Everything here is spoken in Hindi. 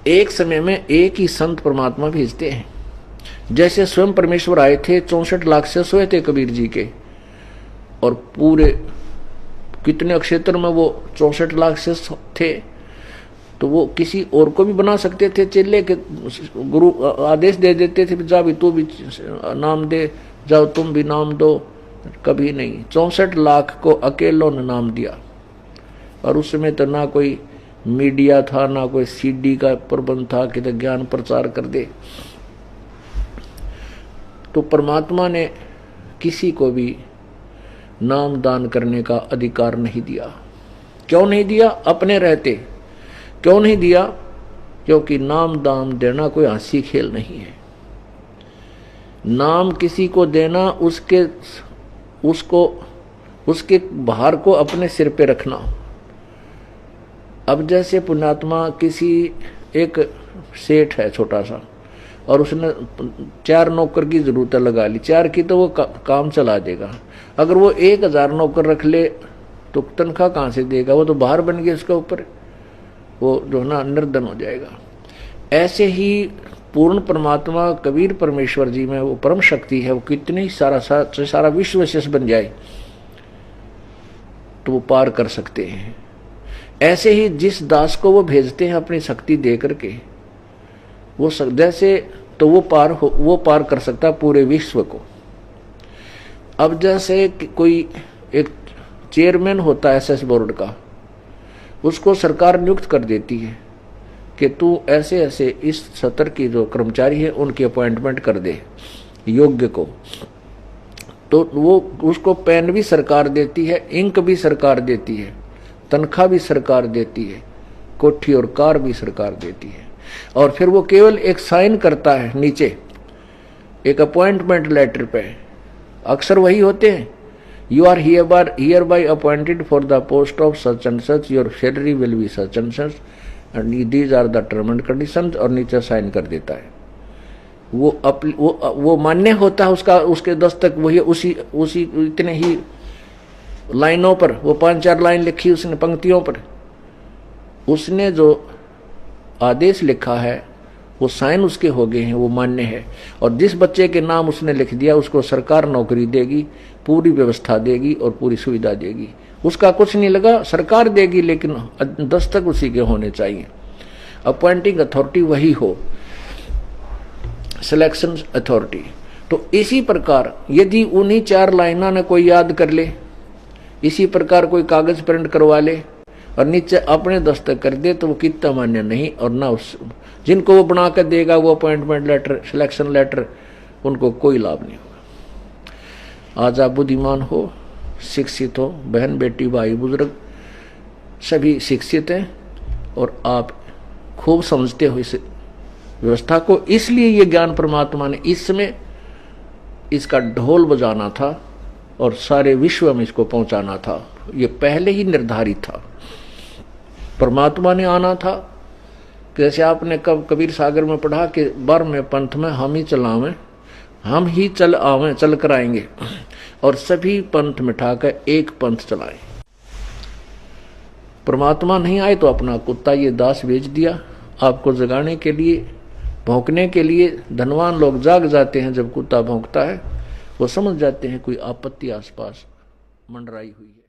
एक समय में एक ही संत परमात्मा भेजते हैं। जैसे स्वयं परमेश्वर आए थे, 64 लाख से सोए थे कबीर जी के, और पूरे कितने क्षेत्र में वो 64 लाख से थे, तो वो किसी और को भी बना सकते थे चेले के। गुरु आदेश दे देते थे, जा भी तू भी नाम दे, जाओ तुम भी नाम दो। कभी नहीं, 64 लाख को अकेलों ने नाम दिया। और उस समय तो ना कोई मीडिया था, ना कोई सीडी का प्रबंध था कि तो ज्ञान प्रचार कर दे। तो परमात्मा ने किसी को भी नाम दान करने का अधिकार नहीं दिया। क्यों नहीं दिया? अपने रहते। क्यों नहीं दिया? क्योंकि नाम दान देना कोई हंसी खेल नहीं है। नाम किसी को देना उसके भार को अपने सिर पे रखना। अब जैसे पुण्यात्मा किसी एक सेठ है छोटा सा, और उसने 4 नौकर की जरूरत लगा ली, 4 की तो वो काम चला देगा। अगर वो 1000 नौकर रख ले तो तनख्वाह कहाँ से देगा? वो तो भार बन गया उसके ऊपर, वो जो ना निर्धन हो जाएगा। ऐसे ही पूर्ण परमात्मा कबीर परमेश्वर जी में वो परम शक्ति है, वो कितनी सारा विश्व शेष बन जाए तो वो पार कर सकते हैं। ऐसे ही जिस दास को वो भेजते हैं अपनी शक्ति दे करके, वो जैसे तो वो पार कर सकता पूरे विश्व को। अब जैसे कोई एक चेयरमैन होता है एसएस बोर्ड का, उसको सरकार नियुक्त कर देती है कि तू ऐसे ऐसे इस सत्र की जो कर्मचारी है उनकी अपॉइंटमेंट कर दे योग्य को। तो वो उसको पेन भी सरकार देती है, इंक भी सरकार देती है, तनख्वाह भी सरकार देती है, कोठी और कार भी सरकार देती है। और फिर वो केवल एक साइन करता है नीचे एक अपॉइंटमेंट लेटर पे, अक्सर वही होते हैं, you are hereby appointed for the post of such and such, your salary will be such and such and these are the term and conditions, और नीचे साइन कर देता है। वो मान्य होता है उसका, उसके दस्तक वही उसी इतने ही लाइनों पर, वो 5-4 लाइन लिखी उसने पंक्तियों पर, उसने जो आदेश लिखा है वो साइन उसके हो गए हैं, वो मान्य है। और जिस बच्चे के नाम उसने लिख दिया उसको सरकार नौकरी देगी, पूरी व्यवस्था देगी और पूरी सुविधा देगी। उसका कुछ नहीं लगा, सरकार देगी, लेकिन दस्तक उसी के होने चाहिए। अपॉइंटिंग अथॉरिटी वही हो, सिलेक्शन अथॉरिटी। तो इसी प्रकार यदि उन्हीं 4 लाइनों ने कोई याद कर ले, इसी प्रकार कोई कागज प्रिंट करवा ले और नीचे अपने दस्तक कर दे, तो वो कितना मान्य नहीं। और ना उस जिनको वो बना कर देगा वो अपॉइंटमेंट लेटर, सिलेक्शन लेटर, उनको कोई लाभ नहीं होगा। आज आप बुद्धिमान हो, शिक्षित हो, बहन बेटी भाई बुजुर्ग सभी शिक्षित हैं और आप खूब समझते हो इस व्यवस्था को। इसलिए ये ज्ञान परमात्मा ने इस समय इसका ढोल बजाना था और सारे विश्व में इसको पहुंचाना था। ये पहले ही निर्धारित था, परमात्मा ने आना था। जैसे आपने कब कबीर सागर में पढ़ा कि बर में पंथ में हम ही चलावें, हम ही चल आवें, चल कर आएंगे, और सभी पंथ मिठाकर एक पंथ चलाएं। परमात्मा नहीं आए तो अपना कुत्ता ये दास भेज दिया आपको जगाने के लिए, भौंकने के लिए। धनवान लोग जाग जाते हैं जब कुत्ता भौंकता है, वो समझ जाते हैं कोई आपत्ति आसपास मंडराई हुई है।